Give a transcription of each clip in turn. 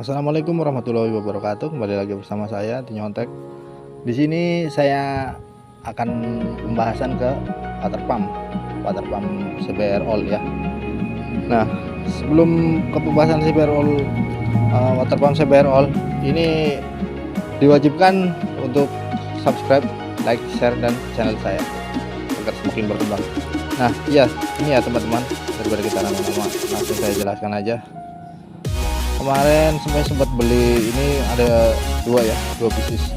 Assalamualaikum warahmatullahi wabarakatuh. Kembali lagi bersama saya Tinyontek. Di sini saya akan pembahasan ke water pump CBR All ya. Nah, sebelum ke pembahasan CBR All, water pump CBR All ini diwajibkan untuk subscribe, like, share dan channel saya agar semakin berkembang. Nah, iya, ini ya teman-teman, daripada kita lama-lama langsung saya jelaskan aja. Kemarin sempat beli ini ada dua pieces.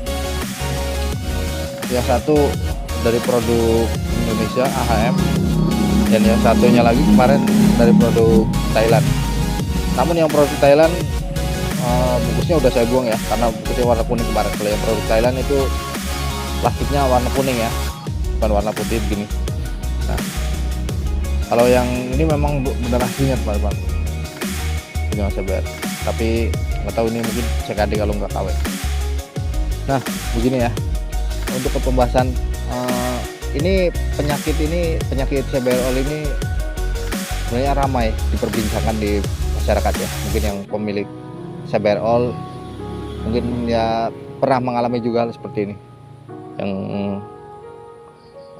Yang satu dari produk Indonesia AHM, dan yang satunya lagi kemarin dari produk Thailand. Namun yang produk Thailand bungkusnya udah saya buang ya, karena bungkusnya warna kuning kemarin. Kalau yang produk Thailand itu plastiknya warna kuning ya, bukan warna putih begini. Nah, kalau yang ini memang benar aslinya teman-teman, punya CBR. Tapi nggak tahu ini mungkin CKD kalau nggak KW. Nah, begini ya, untuk ke pembahasan ini penyakit CBR All ini sebenarnya ramai diperbincangkan di masyarakat ya. Mungkin yang pemilik CBR All mungkin ya pernah mengalami juga hal seperti ini, yang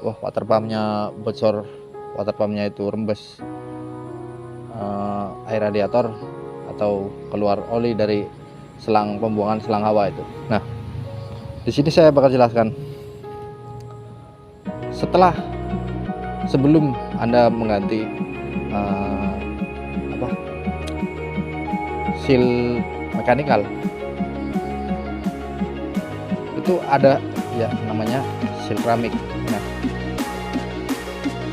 water pumpnya bocor, water pumpnya itu rembes air radiator atau keluar oli dari selang pembuangan selang hawa itu. Nah, di sini saya bakal jelaskan. Sebelum Anda mengganti seal mekanikal, itu ada ya namanya seal keramik. Nah,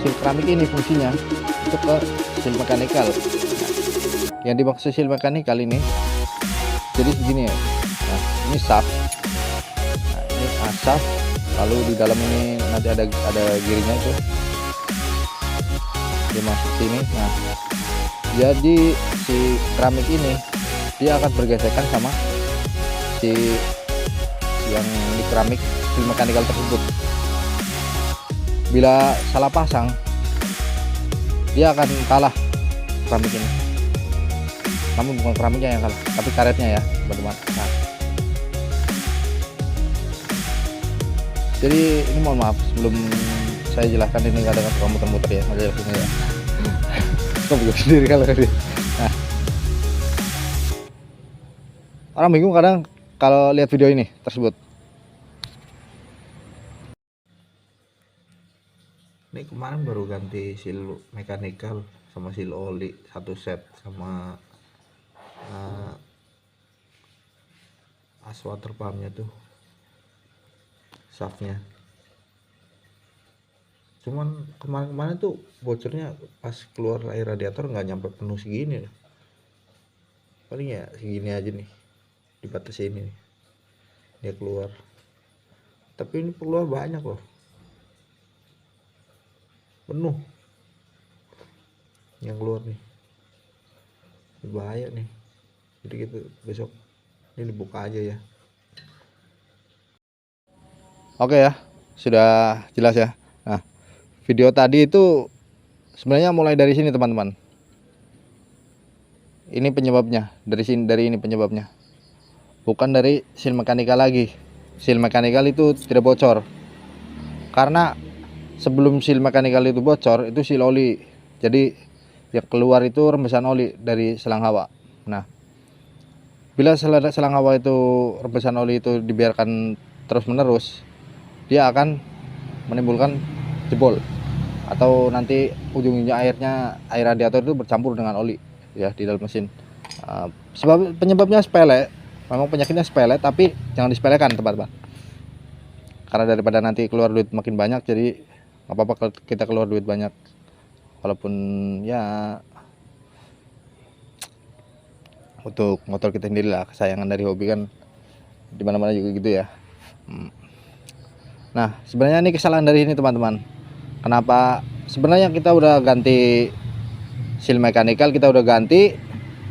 seal keramik ini fungsinya untuk ke seal mekanikal. Yang dimaksud seal mekanikal ini jadi segini ya. Nah, ini shaft. Nah, ini shaft. Lalu di dalam ini nanti ada girinya itu dimasuk sini. Nah, jadi si keramik ini dia akan bergesekan sama si yang di keramik seal mekanikal tersebut. Bila salah pasang, dia akan kalah keramik ini. Namun bukan keramiknya yang kalah, tapi karetnya ya teman-teman. Nah, jadi ini mohon maaf sebelum saya jelaskan, ini kadang suka muter-muter ya, ada jelasinnya ya. Kok bingung sendiri kalau dia. Nah, orang bingung kadang kalau lihat video ini tersebut. Ini kemarin baru ganti seal mekanikal sama seal oli satu set, sama as water pumpnya tuh shaftnya. Cuman kemarin tuh bocornya pas keluar air radiator nggak nyampe penuh segini, paling ya segini aja nih, di batas ini nih dia keluar. Tapi ini keluar banyak loh, penuh yang keluar nih, bahaya nih. Jadi kita besok ini dibuka aja ya. Oke ya, sudah jelas ya. Nah, video tadi itu sebenarnya mulai dari sini teman-teman. Ini penyebabnya, dari ini penyebabnya. Bukan dari seal mekanikal lagi. Seal mekanikal itu tidak bocor. Karena sebelum seal mekanikal itu bocor, itu seal oli. Jadi yang keluar itu rembesan oli dari selang hawa. Nah, bila selang hawa itu, rembesan oli itu dibiarkan terus menerus, dia akan menimbulkan jebol, atau nanti ujungnya air radiator itu bercampur dengan oli ya di dalam mesin. Sebab penyebabnya sepele, memang penyakitnya sepele, tapi jangan disepelekan teman-teman, karena daripada nanti keluar duit makin banyak, jadi nggak apa-apa kalau kita keluar duit banyak, walaupun ya untuk motor kita sendiri lah, kesayangan dari hobi kan, dimana-mana juga gitu ya. Nah, sebenarnya ini kesalahan dari ini teman-teman. Kenapa? Sebenarnya kita udah ganti seal mekanikal, kita udah ganti,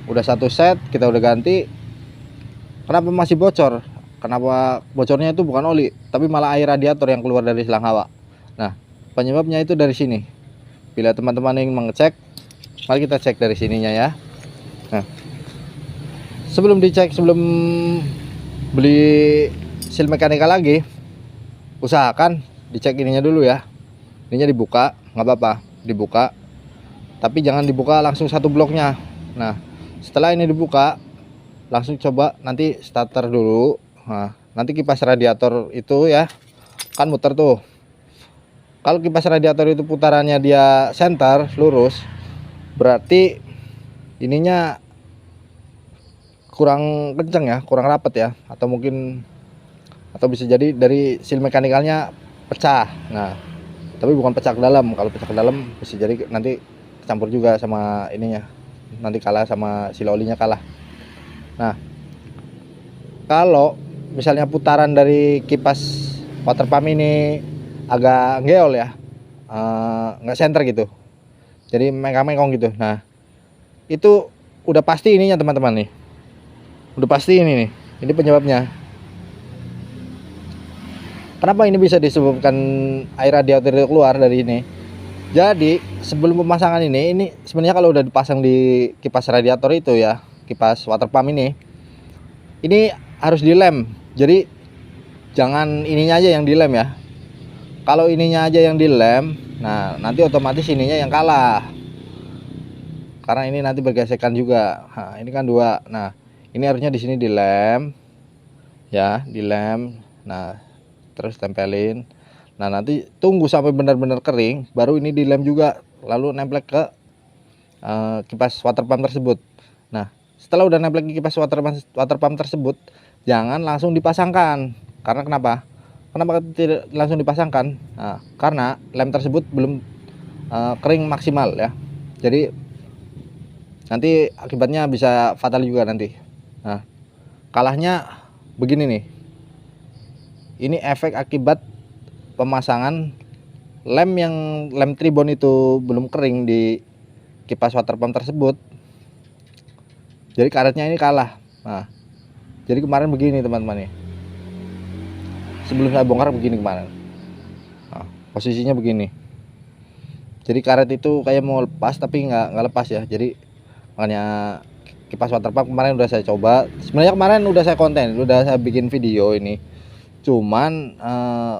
udah satu set kita udah ganti. Kenapa masih bocor? Kenapa bocornya itu bukan oli, tapi malah air radiator yang keluar dari selang hawa. Nah, penyebabnya itu dari sini. Bila teman-teman ingin mengecek, mari kita cek dari sininya ya. Nah, sebelum dicek, sebelum beli seal mekanikal lagi, usahakan dicek ininya dulu ya. Ininya dibuka, nggak apa-apa dibuka, tapi jangan dibuka langsung satu bloknya. Nah setelah ini dibuka, langsung coba nanti starter dulu. Nah nanti kipas radiator itu ya kan muter tuh. Kalau kipas radiator itu putarannya dia center lurus, berarti ininya kurang kenceng ya, kurang rapat ya, atau mungkin, atau bisa jadi dari seal mekanikalnya pecah. Nah tapi bukan pecah ke dalam. Kalau pecah ke dalam bisa jadi nanti campur juga sama ininya, nanti kalah sama seal olinya kalah. Nah kalau misalnya putaran dari kipas water pump ini agak ngeol ya, nggak center gitu, jadi mengkang-mengkong gitu. Nah itu udah pasti ininya teman-teman nih, udah pasti ini nih, ini penyebabnya. Kenapa ini bisa disebabkan air radiator itu keluar dari ini? Jadi sebelum pemasangan ini sebenarnya kalau udah dipasang di kipas radiator itu ya, kipas water pump ini harus dilem. Jadi jangan ininya aja yang dilem ya. Kalau ininya aja yang dilem, nah nanti otomatis ininya yang kalah, karena ini nanti bergesekan juga. Nah ini kan dua. Nah ini harusnya di sini dilem ya, dilem. Nah terus tempelin. Nah nanti tunggu sampai benar-benar kering, baru ini dilem juga, lalu nemplek ke kipas water pump tersebut. Nah setelah udah nemplek ke kipas water pump tersebut, jangan langsung dipasangkan. Karena kenapa tidak langsung dipasangkan? Nah, karena lem tersebut belum kering maksimal ya, jadi nanti akibatnya bisa fatal juga nanti. Nah kalahnya begini nih, ini efek akibat pemasangan lem tribon itu belum kering di kipas water pump tersebut. Jadi karetnya ini kalah. Nah jadi kemarin begini teman-teman nih, sebelum saya bongkar begini kemarin. Nah, posisinya begini, jadi karet itu kayak mau lepas tapi nggak lepas ya. Jadi makanya kipas water pump kemarin udah saya coba, sebenarnya kemarin udah saya konten, udah saya bikin video ini, cuman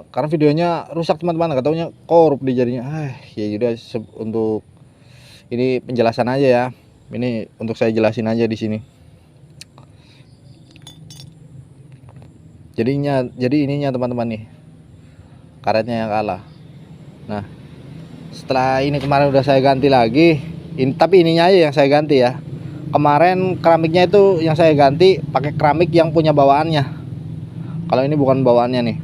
karena videonya rusak teman-teman, nggak taunya korup di jadinya. Ya udah, untuk ini penjelasan aja ya, ini untuk saya jelasin aja di sini. Jadi ininya teman-teman nih, karetnya yang kalah. Nah setelah ini kemarin udah saya ganti lagi ini, tapi ininya aja yang saya ganti ya. Kemarin keramiknya itu yang saya ganti pakai keramik yang punya bawaannya. Kalau ini bukan bawaannya nih.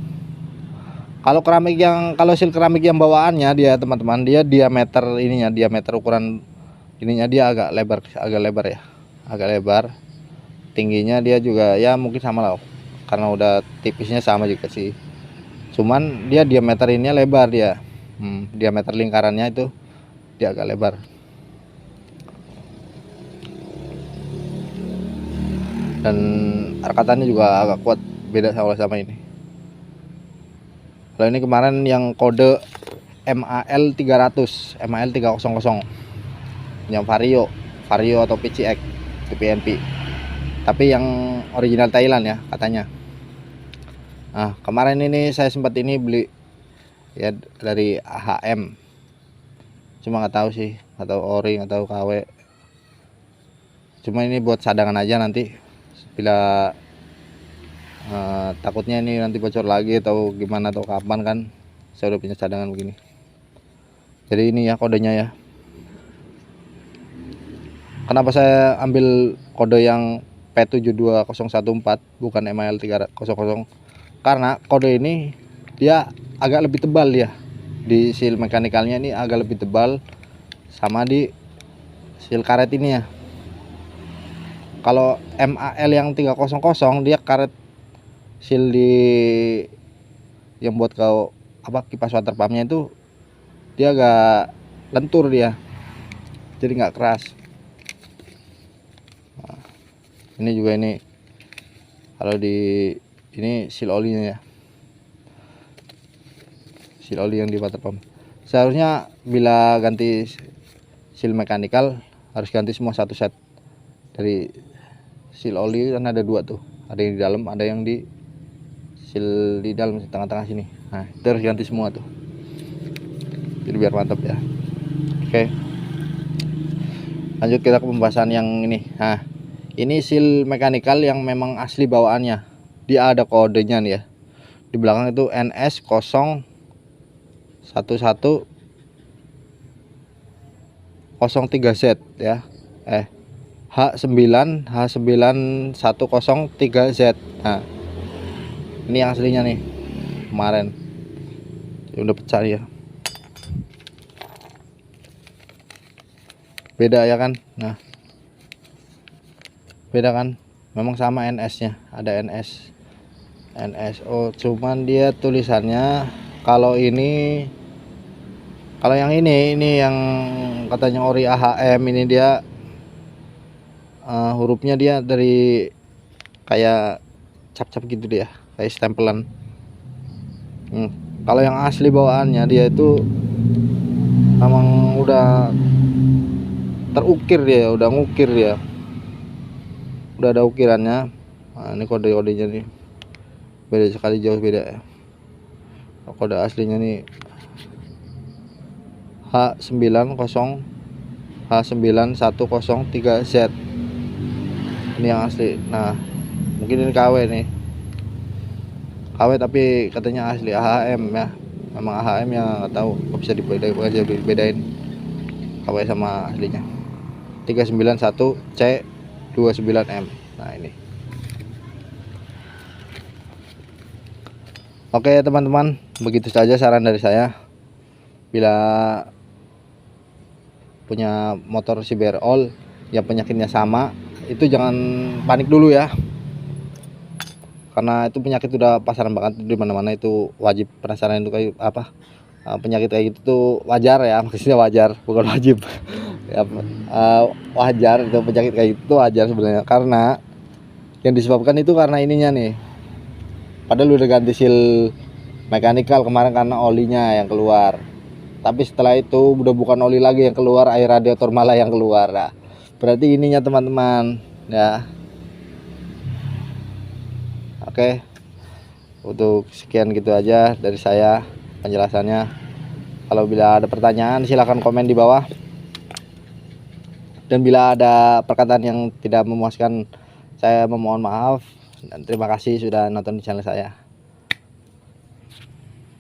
Kalau seal keramik yang bawaannya dia teman-teman, dia diameter ininya, diameter ukuran ininya dia agak lebar ya, agak lebar. Tingginya dia juga ya mungkin sama lah, karena udah tipisnya sama juga sih, cuman dia diameter ininya lebar dia. Diameter lingkarannya itu dia agak lebar. Dan arkatannya juga agak kuat, beda sama ini. Kalau ini kemarin yang kode MAL 300, MAL 300 yang vario atau PCX itu PNP, tapi yang original Thailand ya katanya. Nah kemarin ini saya sempat ini beli ya dari AHM, cuma nggak tahu sih, atau ori atau KW, cuma ini buat cadangan aja nanti bila takutnya ini nanti bocor lagi atau gimana atau kapan kan, saya udah punya cadangan begini. Jadi ini ya kodenya ya, kenapa saya ambil kode yang P72014 bukan MAL 300, karena kode ini dia agak lebih tebal ya, di seal mekanikalnya ini agak lebih tebal sama di seal karet ini ya. Kalau MAL yang 300 dia karet seal di yang buat kipas water pumpnya itu dia agak lentur dia, jadi nggak keras. Nah, ini juga ini kalau di ini seal olinya ya, seal oli yang di water pump. Seharusnya bila ganti seal mekanikal harus ganti semua satu set dari seal oli kan ada dua tuh, ada yang di dalam, ada yang di seal di dalam tengah-tengah sini. Nah itu harus ganti semua tuh, jadi biar mantap ya. Oke, lanjut kita ke pembahasan yang ini. Nah ini seal mekanikal yang memang asli bawaannya, dia ada kodenya nih ya, di belakang itu NS 01103Z ya, H9 103Z. Nah ini yang aslinya nih, kemarin ya udah pecah ya, beda ya kan. Nah beda kan, memang sama NS nya, ada NSO, cuman dia tulisannya kalau yang ini yang katanya ori AHM ini dia hurufnya dia dari kayak cap-cap gitu dia, kayak stempelan. Kalau yang asli bawaannya dia itu memang udah terukir, dia udah ngukir, dia udah ada ukirannya. Nah, ini kode-kodenya nih beda sekali, jauh beda ya. Kode aslinya nih H9 103Z, ini yang asli. Nah mungkin ini KW nih, KW tapi katanya asli AHM ya, memang AHM ya, nggak tahu, nggak bisa dibedain KW sama aslinya. 391C29M. Nah ini oke teman-teman, begitu saja saran dari saya. Bila punya motor CBR yang penyakitnya sama, itu jangan panik dulu ya, karena itu penyakit udah pasaran banget di mana-mana. Itu wajib penasaran itu kayak apa, penyakit kayak gitu tuh wajar ya, maksudnya wajar bukan wajib ya, wajar itu penyakit kayak gitu wajar sebenarnya, karena yang disebabkan itu karena ininya nih, padahal udah ganti seal mekanikal kemarin karena olinya yang keluar, tapi setelah itu udah bukan oli lagi yang keluar, air radiator malah yang keluar. Nah, berarti ininya teman-teman ya. Oke, untuk sekian gitu aja dari saya penjelasannya. Kalau bila ada pertanyaan silahkan komen di bawah, dan bila ada perkataan yang tidak memuaskan saya memohon maaf, dan terima kasih sudah nonton di channel saya.